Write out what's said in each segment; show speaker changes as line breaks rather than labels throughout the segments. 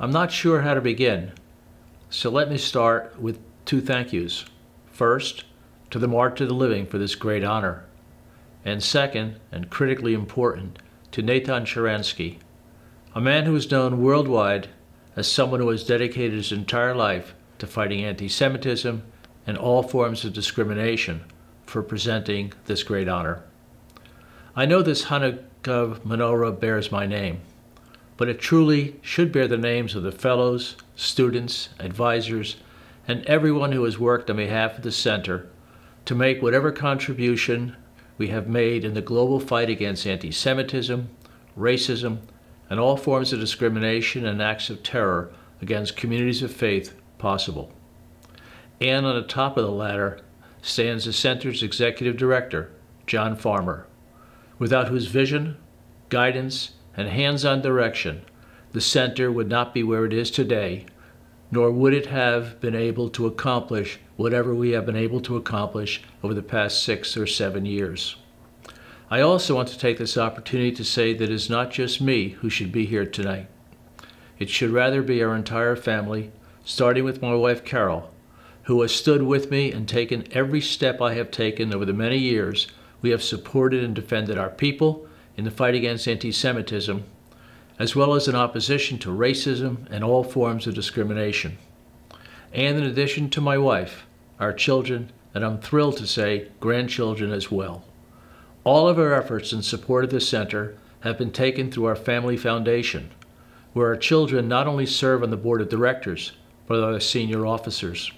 I'm not sure how to begin, so let me start with two thank yous. First, to the March of the Living for this great honor. And second, and critically important, to Nathan Sharansky, a man who is known worldwide as someone who has dedicated his entire life to fighting anti-Semitism and all forms of discrimination, for presenting this great honor. I know this Hanukkah menorah bears my name, but it truly should bear the names of the fellows, students, advisors, and everyone who has worked on behalf of the Center to make whatever contribution we have made in the global fight against anti-Semitism, racism, and all forms of discrimination and acts of terror against communities of faith possible. And on the top of the ladder stands the Center's Executive Director, John Farmer, without whose vision, guidance, and hands-on direction, the Center would not be where it is today, nor would it have been able to accomplish whatever we have been able to accomplish over the past 6 or 7 years. I also want to take this opportunity to say that it is not just me who should be here tonight. It should rather be our entire family, starting with my wife Carol, who has stood with me and taken every step I have taken over the many years we have supported and defended our people in the fight against anti-Semitism, as well as in opposition to racism and all forms of discrimination. And in addition to my wife, our children, and I'm thrilled to say grandchildren as well. All of our efforts in support of the Center have been taken through our family foundation, where our children not only serve on the board of directors, but are senior officers.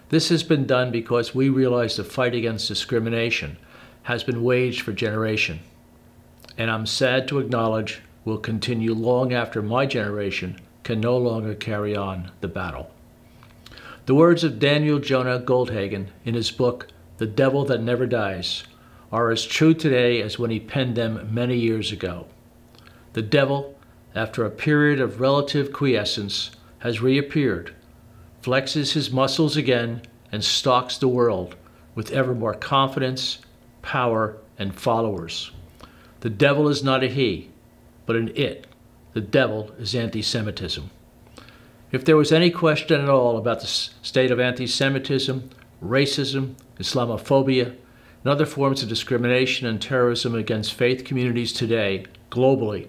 This has been done because we realize the fight against discrimination has been waged for generations, and I'm sad to acknowledge will continue long after my generation can no longer carry on the battle. The words of Daniel Jonah Goldhagen in his book, The Devil That Never Dies, are as true today as when he penned them many years ago. The devil, after a period of relative quiescence, has reappeared, flexes his muscles again, and stalks the world with ever more confidence, power, and followers. The devil is not a he, but an it. The devil is anti-Semitism. If there was any question at all about the state of anti-Semitism, racism, Islamophobia, and other forms of discrimination and terrorism against faith communities today, globally,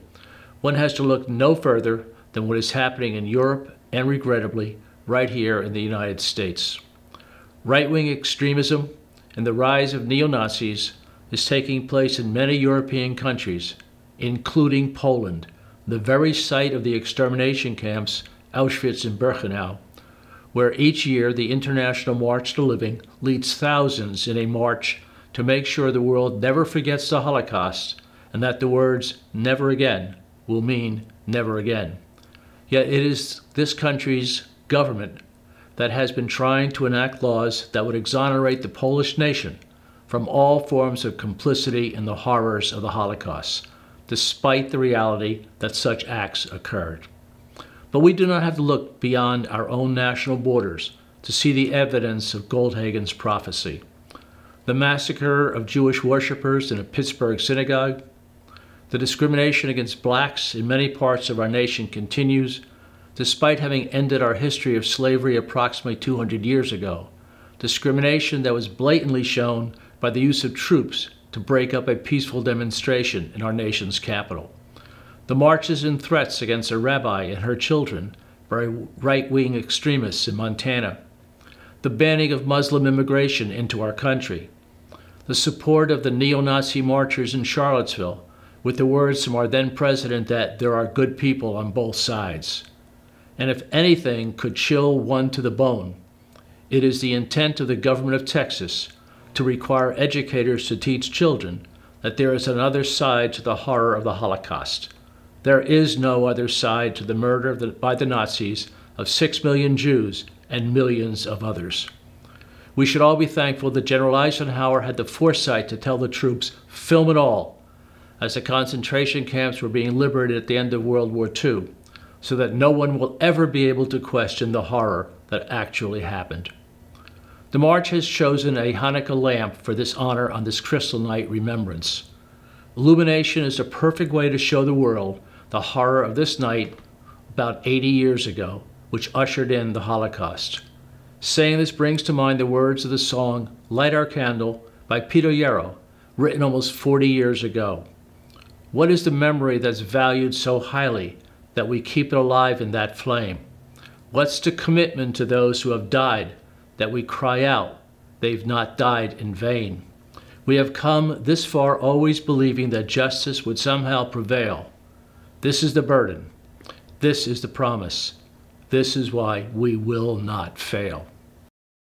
one has to look no further than what is happening in Europe and, regrettably, right here in the United States. Right-wing extremism and the rise of neo-Nazis is taking place in many European countries, including Poland, the very site of the extermination camps Auschwitz and Birkenau, where each year the International March to Living leads thousands in a march to make sure the world never forgets the Holocaust and that the words "never again" will mean never again. Yet it is this country's government that has been trying to enact laws that would exonerate the Polish nation from all forms of complicity in the horrors of the Holocaust, despite the reality that such acts occurred. But we do not have to look beyond our own national borders to see the evidence of Goldhagen's prophecy. The massacre of Jewish worshippers in a Pittsburgh synagogue, the discrimination against blacks in many parts of our nation continues, despite having ended our history of slavery approximately 200 years ago, discrimination that was blatantly shown by the use of troops to break up a peaceful demonstration in our nation's capital. The marches and threats against a rabbi and her children by right-wing extremists in Montana. The banning of Muslim immigration into our country. The support of the neo-Nazi marchers in Charlottesville with the words from our then president that there are good people on both sides. And if anything could chill one to the bone, it is the intent of the government of Texas to require educators to teach children that there is another side to the horror of the Holocaust. There is no other side to the murder by the Nazis of 6 million Jews and millions of others. We should all be thankful that General Eisenhower had the foresight to tell the troops, "Film it all," as the concentration camps were being liberated at the end of World War II, so that no one will ever be able to question the horror that actually happened. The March has chosen a Hanukkah lamp for this honor on this Kristallnacht remembrance. Illumination is the perfect way to show the world the horror of this night, about 80 years ago, which ushered in the Holocaust. Saying this brings to mind the words of the song Light Our Candle by Peter Yarrow, written almost 40 years ago. What is the memory that's valued so highly that we keep it alive in that flame? What's the commitment to those who have died that we cry out they've not died in vain? We have come this far always believing that justice would somehow prevail. This is the burden. This is the promise. This is why we will not fail.